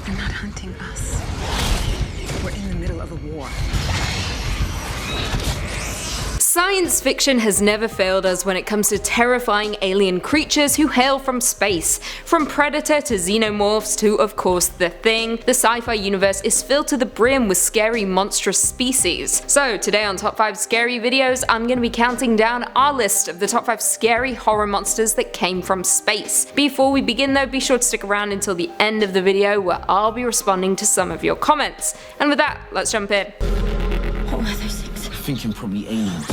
They're not hunting us. We're in the middle of a war. Science fiction has never failed us when it comes to terrifying alien creatures who hail from space. From Predator to Xenomorphs to, of course, The Thing, the sci-fi universe is filled to the brim with scary monstrous species. So today on Top 5 Scary Videos, I'm going to be counting down our list of the top 5 scary horror monsters that came from space. Before we begin though, be sure to stick around until the end of the video where I'll be responding to some of your comments. And with that, let's jump in. What were those things? Thinking probably aliens.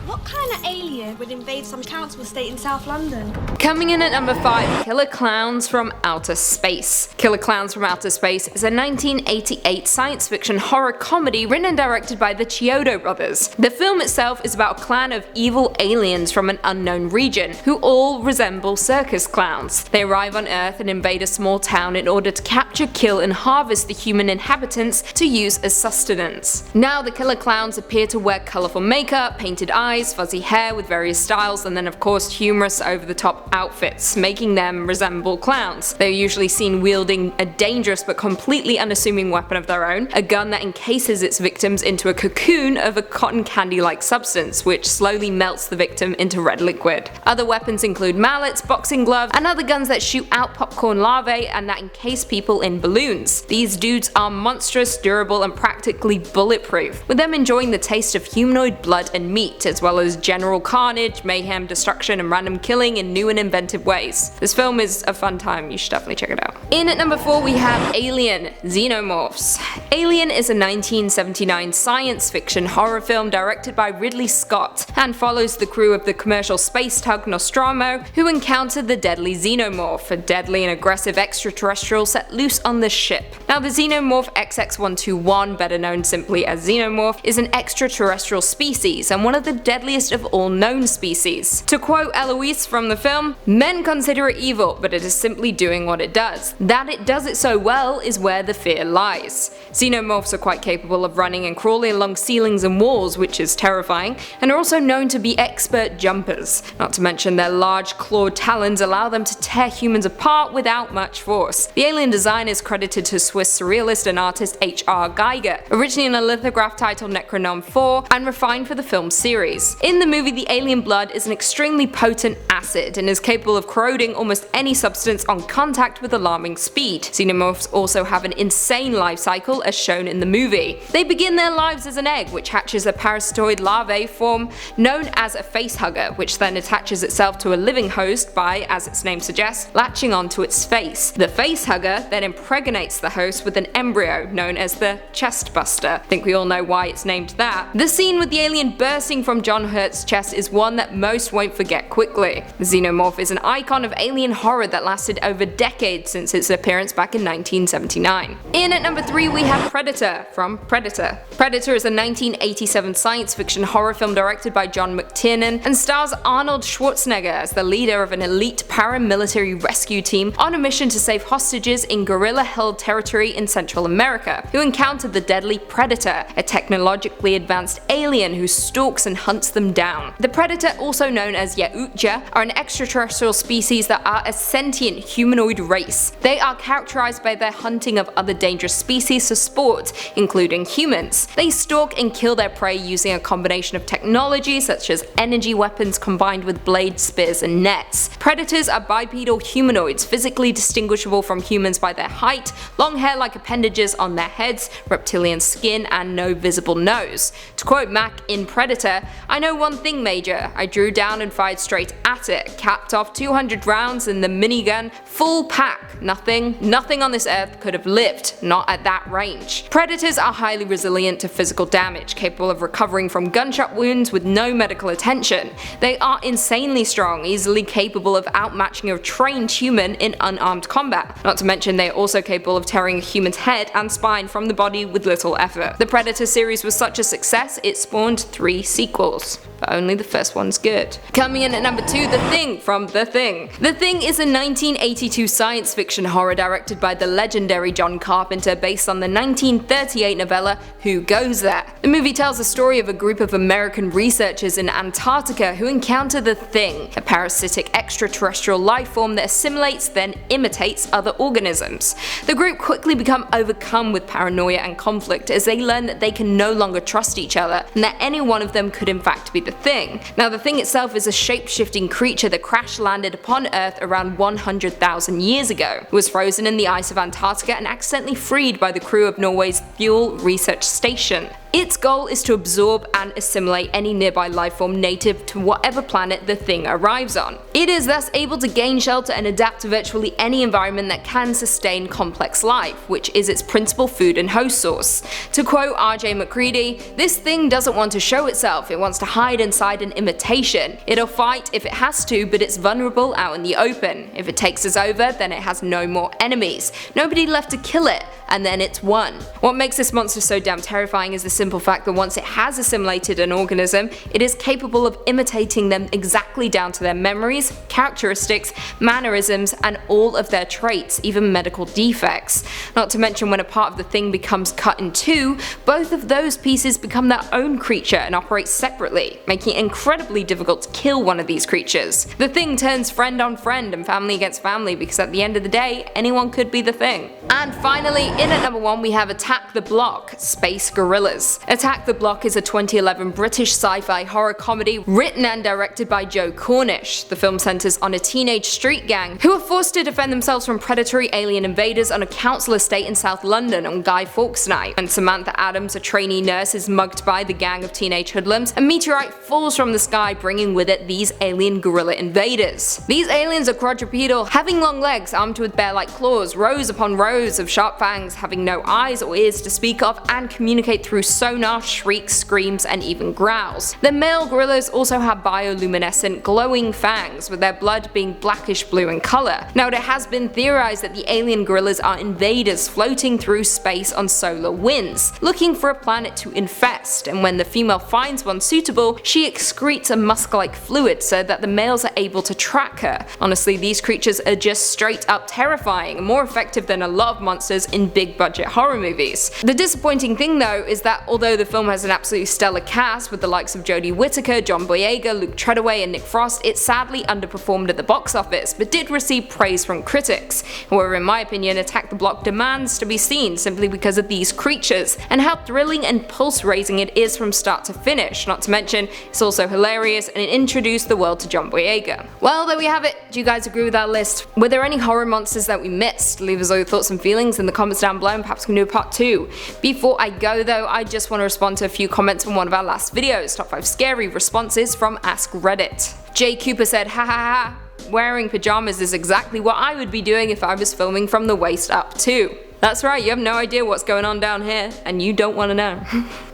What kind of alien would invade some council estate in South London? Coming in at number 5, Killer Clowns from Outer Space. Killer Clowns from Outer Space is a 1988 science fiction horror comedy written and directed by the Chiodo brothers. The film itself is about a clan of evil aliens from an unknown region, who all resemble circus clowns. They arrive on Earth and invade a small town in order to capture, kill, and harvest the human inhabitants to use as sustenance. Now the Killer Clowns appear to wear colourful makeup, painted eyes, fuzzy hair with various styles, and then of course humorous over-the-top outfits, making them resemble clowns. They're usually seen wielding a dangerous but completely unassuming weapon of their own, a gun that encases its victims into a cocoon of a cotton candy-like substance, which slowly melts the victim into red liquid. Other weapons include mallets, boxing gloves, and other guns that shoot out popcorn larvae and that encase people in balloons. These dudes are monstrous, durable, and practically bulletproof, with them enjoying the taste of humanoid blood and meat, as well as general carnage, mayhem, destruction, and random killing in new and inventive ways. This film is a fun time, you should definitely check it out. In at number 4 we have Alien, Xenomorphs. Alien is a 1979 science fiction horror film directed by Ridley Scott and follows the crew of the commercial space tug Nostromo, who encountered the deadly Xenomorph, a deadly and aggressive extraterrestrial set loose on the ship. Now the Xenomorph XX121, better known simply as Xenomorph, is an extraterrestrial species and one of the deadliest of all known species. To quote Eloise from the film, "Men consider it evil, but it is simply doing what it does. That it does it so well is where the fear lies." Xenomorphs are quite capable of running and crawling along ceilings and walls, which is terrifying, and are also known to be expert jumpers. Not to mention their large clawed talons allow them to tear humans apart without much force. The alien design is credited to Swiss surrealist and artist H.R. Geiger, originally in a lithograph titled Necronom 4 and refined for the film series. In the movie, the alien blood is an extremely potent acid and is capable of corroding almost any substance on contact with alarming speed. Xenomorphs also have an insane life cycle as shown in the movie. They begin their lives as an egg which hatches a parasitoid larvae form known as a facehugger, which then attaches itself to a living host by, as its name suggests, latching onto its face. The facehugger then impregnates the host with an embryo known as the chest buster. I think we all know why it's named that. The scene with the alien bursting from John Hurt's chest is one that most won't forget quickly. The Xenomorph is an icon of alien horror that lasted over decades since its appearance back in 1979. In at number 3 we have Predator from Predator. Predator is a 1987 science fiction horror film directed by John McTiernan and stars Arnold Schwarzenegger as the leader of an elite paramilitary rescue team on a mission to save hostages in guerrilla-held territory in Central America, who encountered the deadly Predator, a technologically advanced alien who stalks and hunts them down. The Predator, also known as Yautja, are an extraterrestrial species that are a sentient humanoid race. They are characterized by their hunting of other dangerous species for sport, including humans. They stalk and kill their prey using a combination of technology such as energy weapons combined with blades, spears, and nets. Predators are bipedal humanoids, physically distinguishable from humans by their height, long hair-like appendages on their heads, reptilian skin, and no visible nose. To quote Mac in Predator, "I know one thing, Major. I drew down and fired straight at it, capped off 200 rounds in the minigun, full pack. Nothing on this earth could have lived, not at that range." Predators are highly resilient to physical damage, capable of recovering from gunshot wounds with no medical attention. They are insanely strong, easily capable of outmatching a trained human in unarmed combat. Not to mention they are also capable of tearing a human's head and spine from the body with little effort. The Predator series was such a success, it spawned 3 sequels. but only the first one's good. Coming in at number 2, The Thing from The Thing. The Thing is a 1982 science fiction horror directed by the legendary John Carpenter based on the 1938 novella Who Goes There? The movie tells the story of a group of American researchers in Antarctica who encounter the Thing, a parasitic extraterrestrial life form that assimilates then imitates other organisms. The group quickly become overcome with paranoia and conflict as they learn that they can no longer trust each other and that any one of them could in fact be the Thing. Now the Thing itself is a shape-shifting creature that crash landed upon Earth around 100,000 years ago. It was frozen in the ice of Antarctica and accidentally freed by the crew of Norway's Fuel Research Station. Its goal is to absorb and assimilate any nearby lifeform native to whatever planet the Thing arrives on. It is thus able to gain shelter and adapt to virtually any environment that can sustain complex life, which is its principal food and host source. To quote RJ McCready, "This Thing doesn't want to show itself, it wants to hide inside an imitation. It'll fight if it has to, but it's vulnerable out in the open. If it takes us over, then it has no more enemies. Nobody left to kill it, and then it's won." What makes this monster so damn terrifying is the simple fact that once it has assimilated an organism, it is capable of imitating them exactly down to their memories, characteristics, mannerisms, and all of their traits, even medical defects. Not to mention when a part of the Thing becomes cut in two, both of those pieces become their own creature and operate separately, making it incredibly difficult to kill one of these creatures. The Thing turns friend on friend and family against family because at the end of the day, anyone could be the Thing. And finally, in at number 1 we have Attack the Block, Space Gorillas. Attack the Block is a 2011 British sci-fi horror comedy written and directed by Joe Cornish. The film centers on a teenage street gang who are forced to defend themselves from predatory alien invaders on a council estate in South London on Guy Fawkes night. When Samantha Adams, a trainee nurse, is mugged by the gang of teenage hoodlums, a meteorite falls from the sky bringing with it these alien gorilla invaders. These aliens are quadrupedal, having long legs armed with bear-like claws, rows upon rows of sharp fangs, having no eyes or ears to speak of, and communicate through sonar, shrieks, screams, and even growls. The male gorillas also have bioluminescent glowing fangs, with their blood being blackish blue in colour. Now it has been theorized that the alien gorillas are invaders floating through space on solar winds, looking for a planet to infest, and when the female finds one suitable, she excretes a musk-like fluid so that the males are able to track her. Honestly, these creatures are just straight up terrifying, and more effective than a lot of monsters in big budget horror movies. The disappointing thing though is that although the film has an absolutely stellar cast with the likes of Jodie Whittaker, John Boyega, Luke Treadaway, and Nick Frost, it sadly underperformed at the box office, but did receive praise from critics. However, in my opinion, Attack the Block demands to be seen simply because of these creatures, and how thrilling and pulse-raising it is from start to finish, not to mention it's also hilarious and it introduced the world to John Boyega. Well, there we have it. Do you guys agree with our list? Were there any horror monsters that we missed? Leave us all your thoughts and feelings in the comments down below and perhaps we can do a part 2. Before I go though, I just want to respond to a few comments from one of our last videos, top 5 scary responses from Ask Reddit. Jay Cooper said, "Ha ha ha, wearing pajamas is exactly what I would be doing if I was filming from the waist up too." That's right, you have no idea what's going on down here, and you don't want to know.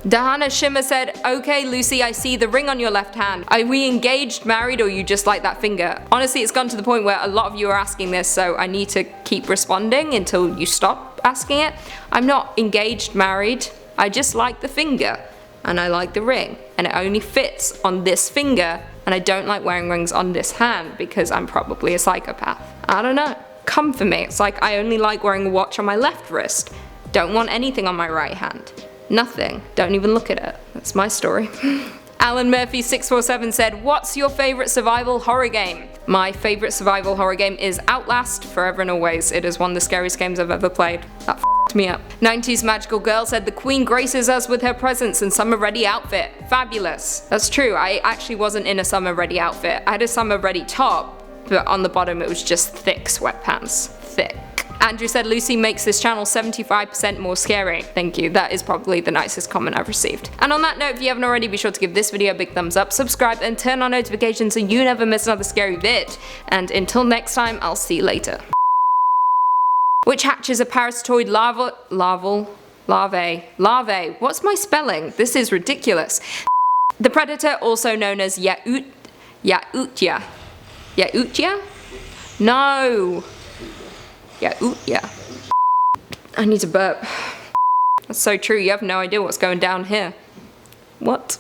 Dahana Shimmer said, "Okay Lucy, I see the ring on your left hand. Are we engaged, married, or you just like that finger?" Honestly, it's gone to the point where a lot of you are asking this, so I need to keep responding until you stop asking it. I'm not engaged, married, I just like the finger, and I like the ring, and it only fits on this finger, and I don't like wearing rings on this hand because I'm probably a psychopath. I don't know. Come for me. It's like I only like wearing a watch on my left wrist. Don't want anything on my right hand. Nothing. Don't even look at it. That's my story. Alan Murphy 647 said, "What's your favourite survival horror game?" My favourite survival horror game is Outlast, forever and always. It is one of the scariest games I've ever played. That f***ed me up. 90s Magical Girl said, "The Queen graces us with her presence and summer ready outfit. Fabulous." That's true, I actually wasn't in a summer ready outfit. I had a summer ready top, but on the bottom it was just thick sweatpants. Thick. Andrew said, "Lucy makes this channel 75% more scary." Thank you, that is probably the nicest comment I've received. And on that note, if you haven't already, be sure to give this video a big thumbs up, subscribe, and turn on notifications so you never miss another scary vid. And until next time, I'll see you later. Which hatches a parasitoid larvae. What's my spelling? This is ridiculous. The predator, also known as Yautja. No. Yeah. I need to burp. That's so true, you have no idea what's going down here. What?